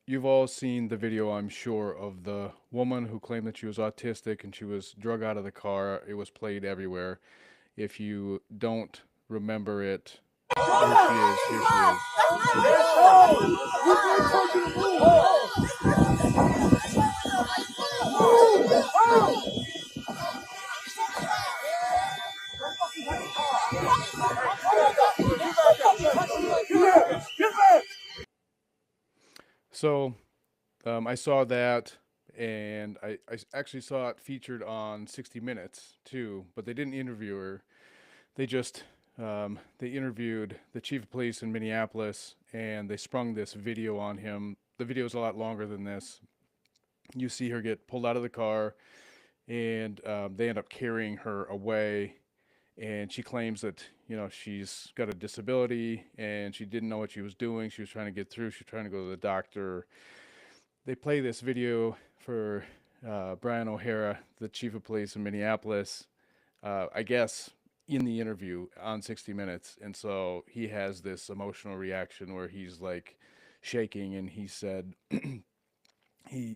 you've all seen the video, I'm sure, of the woman who claimed that she was autistic and she was drug out of the car. It was played everywhere. If you don't remember it, here she is. Here she is. So I saw that, and I actually saw it featured on 60 Minutes too, but they didn't interview her. They just they interviewed the chief of police in Minneapolis, and they sprung this video on him. The video is a lot longer than this. You see her get pulled out of the car, and they end up carrying her away. And she claims that she's got a disability and she didn't know what she was doing. She was trying to get through. She was trying to go to the doctor. They play this video for Brian O'Hara, the chief of police in Minneapolis, I guess in the interview on 60 Minutes. And so he has this emotional reaction where he's like shaking, and he said, he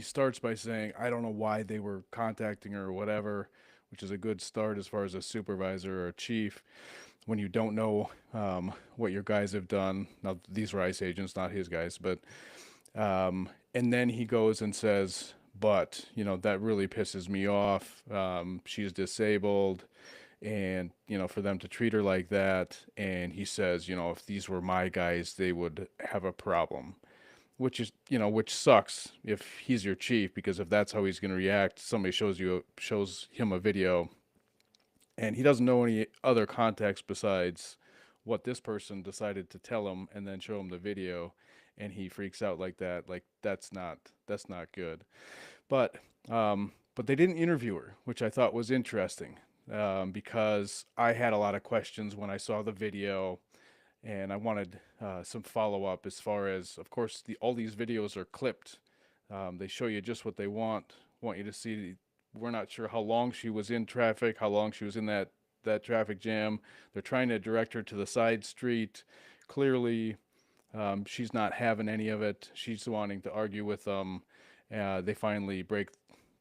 starts by saying, I don't know why they were contacting her or whatever, which is a good start as far as a supervisor or a chief when you don't know what your guys have done. Now, these were ICE agents, not his guys, but and then he goes and says, but, that really pisses me off. She's disabled, and, for them to treat her like that. And he says, if these were my guys, they would have a problem, which is, which sucks if he's your chief, because if that's how he's going to react, somebody shows him a video and he doesn't know any other context besides what this person decided to tell him and then show him the video, and he freaks out like that. Like, that's not good. But but they didn't interview her, which I thought was interesting, because I had a lot of questions when I saw the video, and I wanted some follow up. As far as, of course, all these videos are clipped. They show you just what they want you to see. We're not sure how long she was in traffic, how long she was in that traffic jam. They're trying to direct her to the side street. Clearly, she's not having any of it. She's wanting to argue with them. They finally break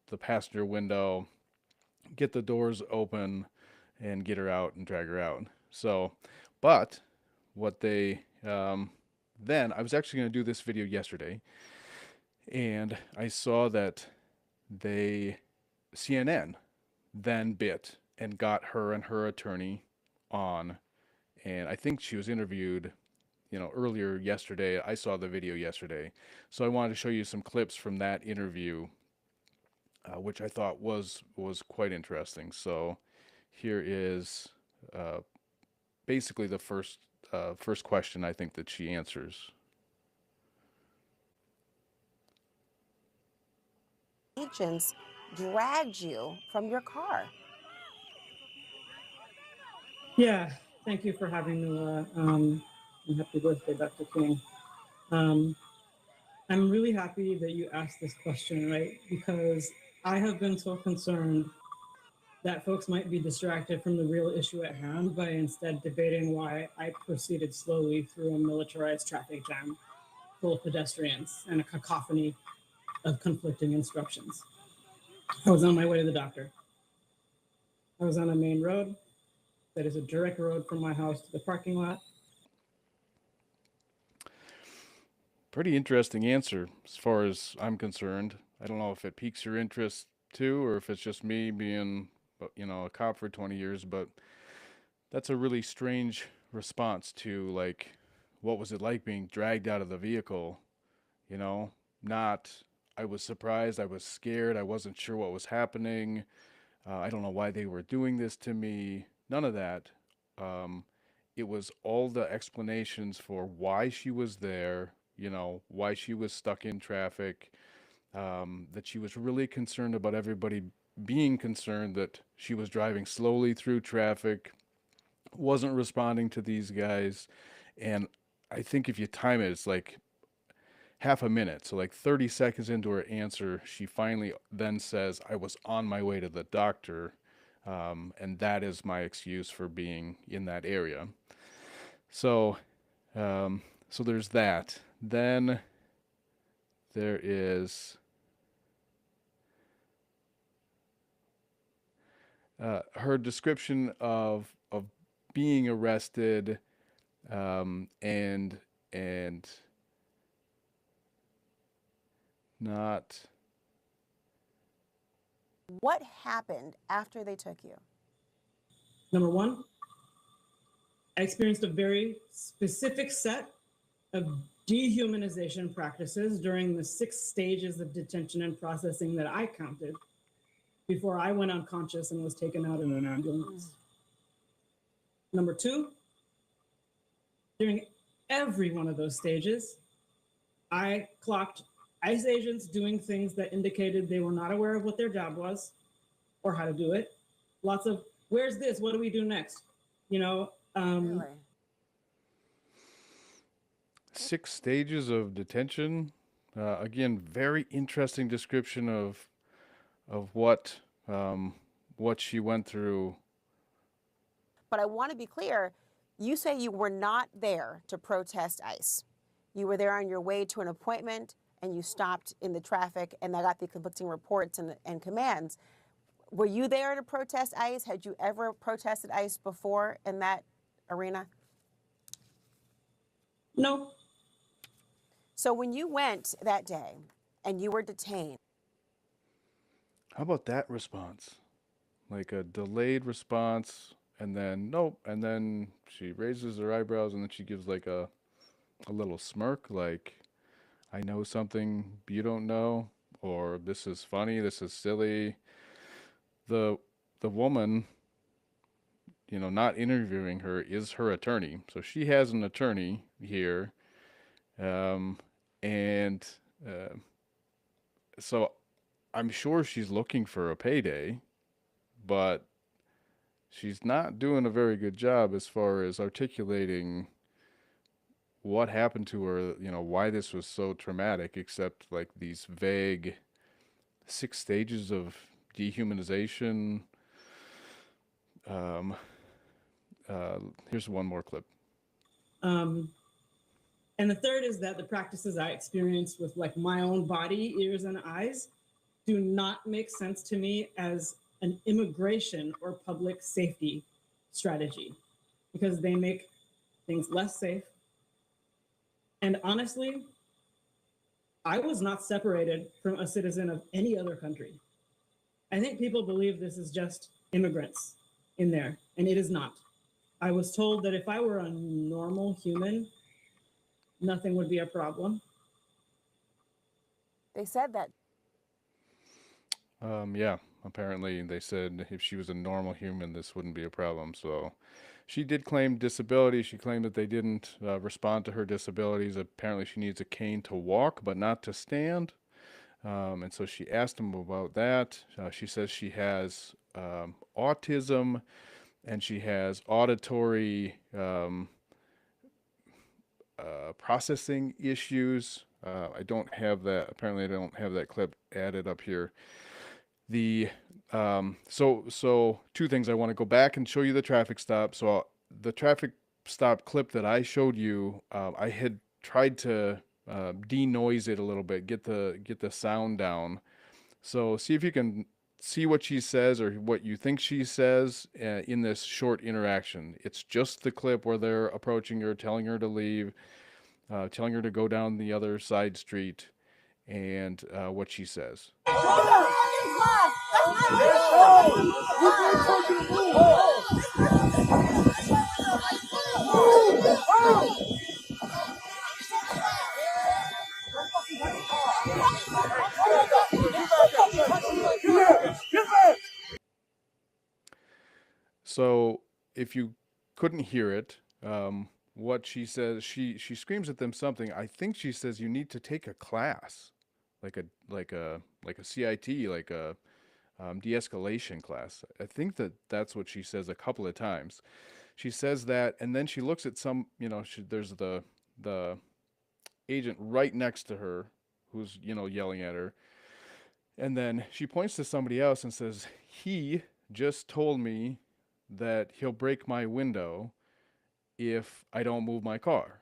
the passenger window, get the doors open, and get her out and drag her out. So, but what they then I was actually going to do this video yesterday, and I saw that they CNN then bit and got her and her attorney on, and I think she was interviewed earlier yesterday. I saw the video yesterday, so I wanted to show you some clips from that interview, which I thought was quite interesting. So here is uh, basically the first question I think that she answers. Agents dragged you from your car. Yeah, thank you for having me, Laura. And happy birthday, Dr. King. Um, I'm really happy that you asked this question, right? Because I have been so concerned that folks might be distracted from the real issue at hand by instead debating why I proceeded slowly through a militarized traffic jam full of pedestrians and a cacophony of conflicting instructions. I was on my way to the doctor. I was on a main road that is a direct road from my house to the parking lot. Pretty interesting answer as far as I'm concerned. I don't know if it piques your interest too, or if it's just me being, a cop for 20 years, but that's a really strange response to, like, what was it like being dragged out of the vehicle? You know, not, I was surprised, I was scared, I wasn't sure what was happening. I don't know why they were doing this to me. None of that. Um, it was all the explanations for why she was there, why she was stuck in traffic, that she was really concerned about everybody being concerned, that she was driving slowly through traffic, wasn't responding to these guys. And I think if you time it, it's like half a minute. So, like 30 seconds into her answer, she finally then says, I was on my way to the doctor. And that is my excuse for being in that area. So, so there's that. Then there is her description of being arrested, and not. What happened after they took you? Number one, I experienced a very specific set of dehumanization practices during the 6 stages of detention and processing that I counted before I went unconscious and was taken out in an ambulance. Number two, during every one of those stages, I clocked ICE agents doing things that indicated they were not aware of what their job was or how to do it. Lots of, where's this? What do we do next? You know, Really? 6 stages of detention. Again, very interesting description of what she went through. But I want to be clear, you say you were not there to protest ICE. You were there on your way to an appointment and you stopped in the traffic and I got the conflicting reports and commands. Were you there to protest ICE? Had you ever protested ICE before in that arena? no. So when you went that day and you were detained, How about that response? Like a delayed response, and then nope, and then she raises her eyebrows, and then she gives like a little smirk, like, I know something you don't know, or this is funny, this is silly. The woman, not interviewing her is her attorney, so she has an attorney here, um, and so I'm sure she's looking for a payday, but she's not doing a very good job as far as articulating what happened to her, why this was so traumatic, except like these vague 6 stages of dehumanization. Um, Here's one more clip. And the third is that the practices I experienced with like my own body, ears, and eyes do not make sense to me as an immigration or public safety strategy because they make things less safe. And honestly, I was not separated from a citizen of any other country. I think people believe this is just immigrants in there, and it is not. I was told that if I were a normal human, nothing would be a problem. they said that. Yeah, apparently they said if she was a normal human, this wouldn't be a problem. So she did claim disability. She claimed that they didn't respond to her disabilities. Apparently, she needs a cane to walk, but not to stand. And so she asked him about that. She says she has autism and she has auditory processing issues. I don't have that. Apparently, I don't have that clip added up here. The so 2 things. I want to go back and show you the traffic stop. So the traffic stop clip that I showed you, I had tried to denoise it a little bit, get the sound down. So see if you can see what she says or what you think she says in this short interaction. It's just the clip where they're approaching her, telling her to leave, telling her to go down the other side street, and what she says. So if you couldn't hear it, what she says, she screams at them something. I think she says you need to take a class, like a CIT, like a de-escalation class. I think that's what she says a couple of times. She says that, and then she looks at some, there's the agent right next to her who's yelling at her, and then she points to somebody else and says, he just told me that he'll break my window if I don't move my car.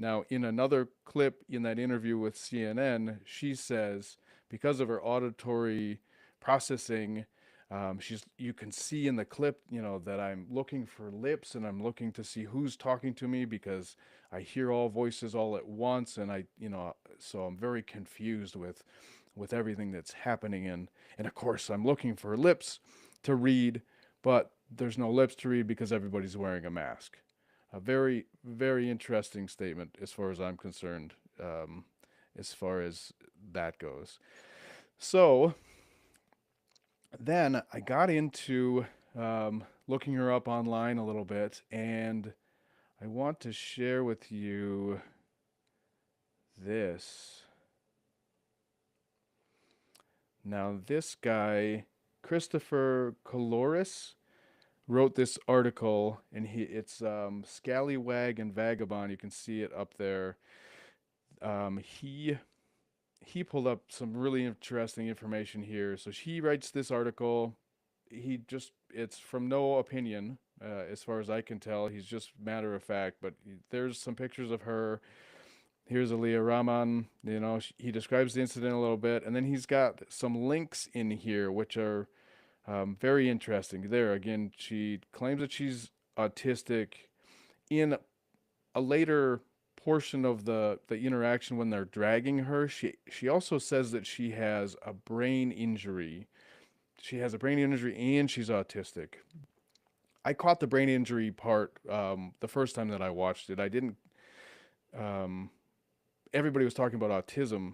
Now, in another clip in that interview with CNN, she says because of her auditory processing, you can see in the clip, that I'm looking for lips and I'm looking to see who's talking to me because I hear all voices all at once, and so I'm very confused with everything that's happening, and of course I'm looking for lips to read, but there's no lips to read because everybody's wearing a mask. A very, very interesting statement as far as I'm concerned, as far as that goes. So then I got into looking her up online a little bit, and I want to share with you this. Now, this guy, Christopher Coloris, wrote this article, and it's Scallywag and Vagabond. You can see it up there. He pulled up some really interesting information here. So he writes this article. It's from no opinion, as far as I can tell. He's just matter of fact. But there's some pictures of her. Here's Aliya Rahman. He describes the incident a little bit, and then he's got some links in here which are very interesting. There again, she claims that she's autistic. In a later portion of the interaction when they're dragging her, she also says that she has a brain injury. She has a brain injury and she's autistic. I caught the brain injury part the first time that I watched it. I didn't. Everybody was talking about autism,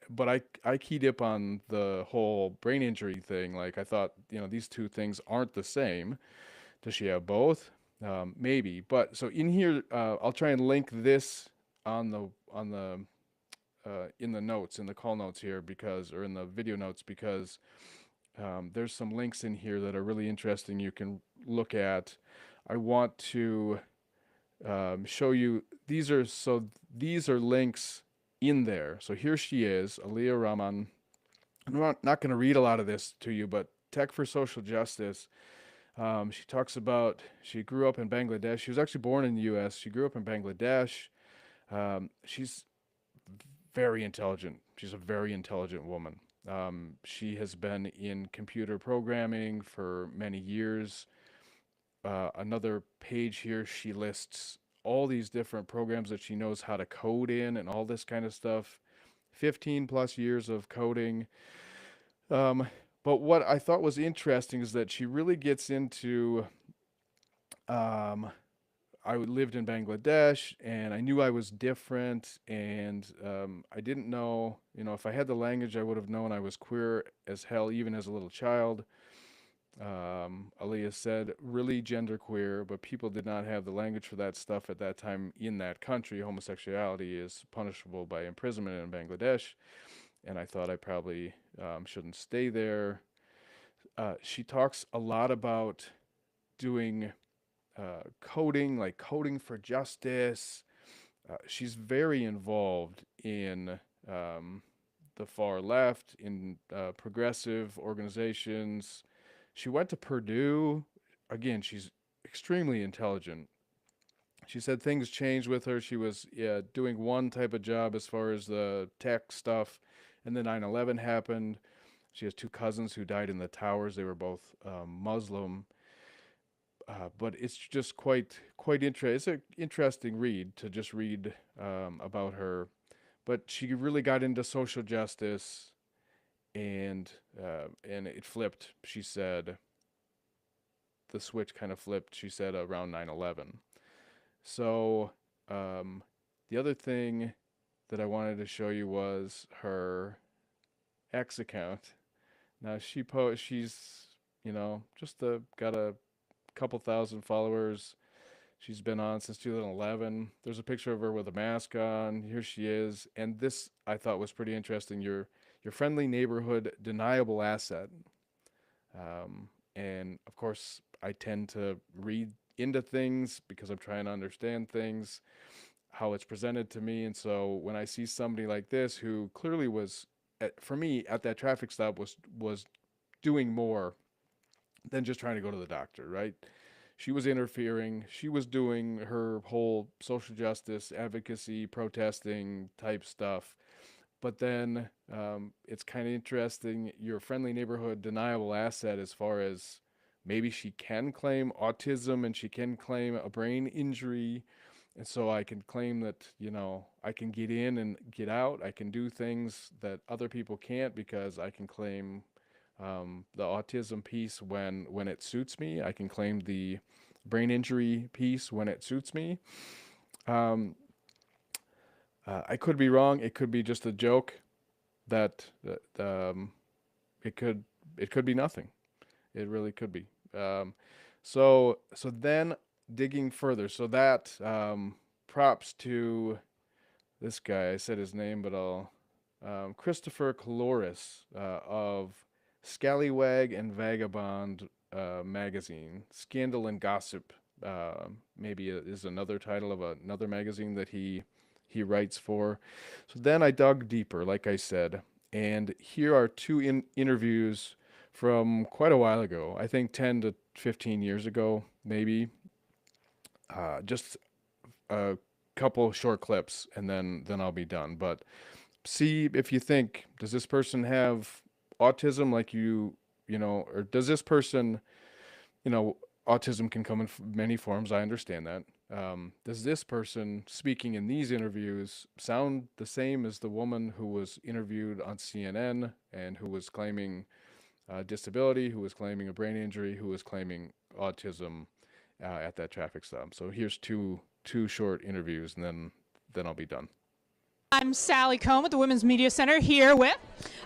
but I keyed up on the whole brain injury thing. Like I thought, these two things aren't the same. Does she have both? Maybe. But so in here, I'll try and link this on the in the notes, in the call notes here, or in the video notes, because there's some links in here that are really interesting. You can look at. I want to show you. These are links in there. So here she is, Aliya Rahman. I'm not going to read a lot of this to you, but Tech for Social Justice. She talks about she grew up in Bangladesh. She was actually born in the U.S. She grew up in Bangladesh. She's very intelligent. She's a very intelligent woman. She has been in computer programming for many years. Another page here, she lists all these different programs that she knows how to code in and all this kind of stuff. 15 plus years of coding. But what I thought was interesting is that she really gets into. I lived in Bangladesh, and I knew I was different, and I didn't know, if I had the language, I would have known I was queer as hell, even as a little child. Aliya said, really genderqueer, but people did not have the language for that stuff at that time in that country. Homosexuality is punishable by imprisonment in Bangladesh, and I thought I probably shouldn't stay there. She talks a lot about doing coding, like coding for justice. She's very involved in the far left, in progressive organizations. She went to Purdue. Again, she's extremely intelligent. She said things changed with her. She was doing one type of job as far as the tech stuff, and then 9/11 happened. She has two cousins who died in the towers. They were both Muslim. But it's just quite interesting. It's an interesting read to just read about her. But she really got into social justice, and it flipped. She said the switch kind of flipped. She said around 9/11. So the other thing that I wanted to show you was her X account. Now she's just got a couple thousand followers. She's been on since 2011. There's a picture of her with a mask on. Here she is, and this I thought was pretty interesting. Your friendly neighborhood deniable asset. And of course, I tend to read into things because I'm trying to understand things, how it's presented to me. And so when I see somebody like this who clearly was, for me, at that traffic stop was doing more than just trying to go to the doctor, right? she was interfering. She was doing her whole social justice, advocacy, protesting type stuff. But then it's kind of interesting. Your friendly neighborhood deniable asset, as far as maybe she can claim autism and she can claim a brain injury. And so I can claim that, I can get in and get out. I can do things that other people can't because I can claim the autism piece when it suits me. I can claim the brain injury piece when it suits me. Um, I could be wrong. It could be just a joke. That it could be nothing. It really could be. So then digging further. So that props to this guy. I said his name, but I'll Christopher Caloris of Scallywag and Vagabond magazine. Scandal and Gossip maybe is another title of another magazine that he writes for. So then I dug deeper, like I said, and here are two interviews from quite a while ago. I think 10 to 15 years ago, maybe. Just a couple short clips, and then I'll be done. But see if you think, does this person have autism like or does this person, autism can come in many forms. I understand that. Does this person speaking in these interviews sound the same as the woman who was interviewed on CNN and who was claiming disability, who was claiming a brain injury, who was claiming autism at that traffic stop? So here's two short interviews, and then I'll be done. I'm Sally Combe at the Women's Media Center here with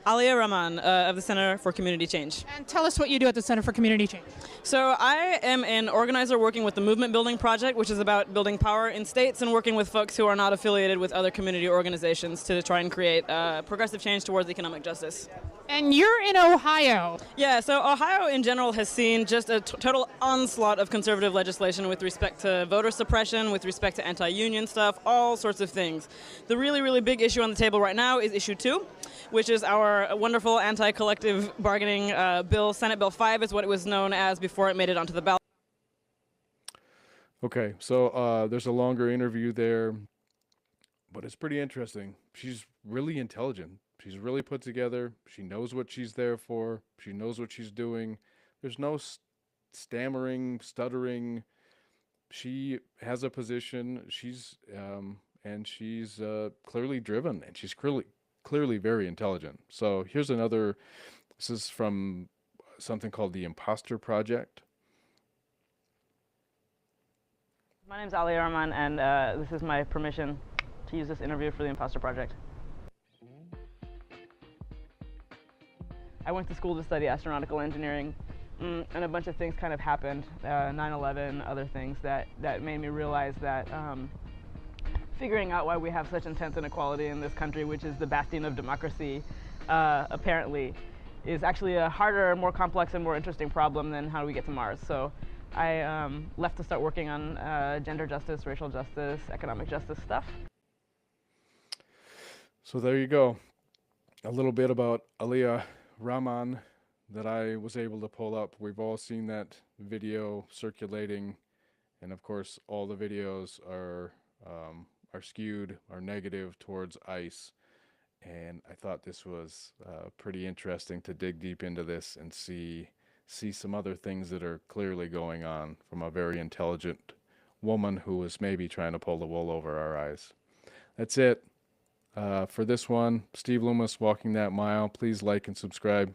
Aliya Rahman of the Center for Community Change. And tell us what you do at the Center for Community Change. So I am an organizer working with the Movement Building Project, which is about building power in states and working with folks who are not affiliated with other community organizations to try and create progressive change towards economic justice. And you're in Ohio. Yeah, so Ohio in general has seen just a total onslaught of conservative legislation with respect to voter suppression, with respect to anti-union stuff, all sorts of things. The really big issue on the table right now is issue 2, which is our wonderful anti-collective bargaining bill. Senate Bill 5 is what it was known as before it made it onto the ballot. Okay, so there's a longer interview there, but it's pretty interesting. She's really intelligent. She's really put together. She knows what she's there for. She knows what she's doing. There's no stammering, stuttering. She has a position. She's clearly driven, and she's clearly very intelligent. So here's another. This is from something called the Imposter Project. My name's Aliya Rahman, and this is my permission to use this interview for the Imposter Project. I went to school to study astronautical engineering, and a bunch of things kind of happened, 9/11, other things that made me realize that figuring out why we have such intense inequality in this country, which is the bastion of democracy, apparently, is actually a harder, more complex, and more interesting problem than how do we get to Mars. So I left to start working on gender justice, racial justice, economic justice stuff. So there you go. A little bit about Aliya Rahman that I was able to pull up. We've all seen that video circulating, and of course all the videos are skewed, are negative towards ICE. And I thought this was pretty interesting to dig deep into this and see some other things that are clearly going on from a very intelligent woman who was maybe trying to pull the wool over our eyes. That's it for this one. Steve Loomis, Walking That Mile. Please like and subscribe.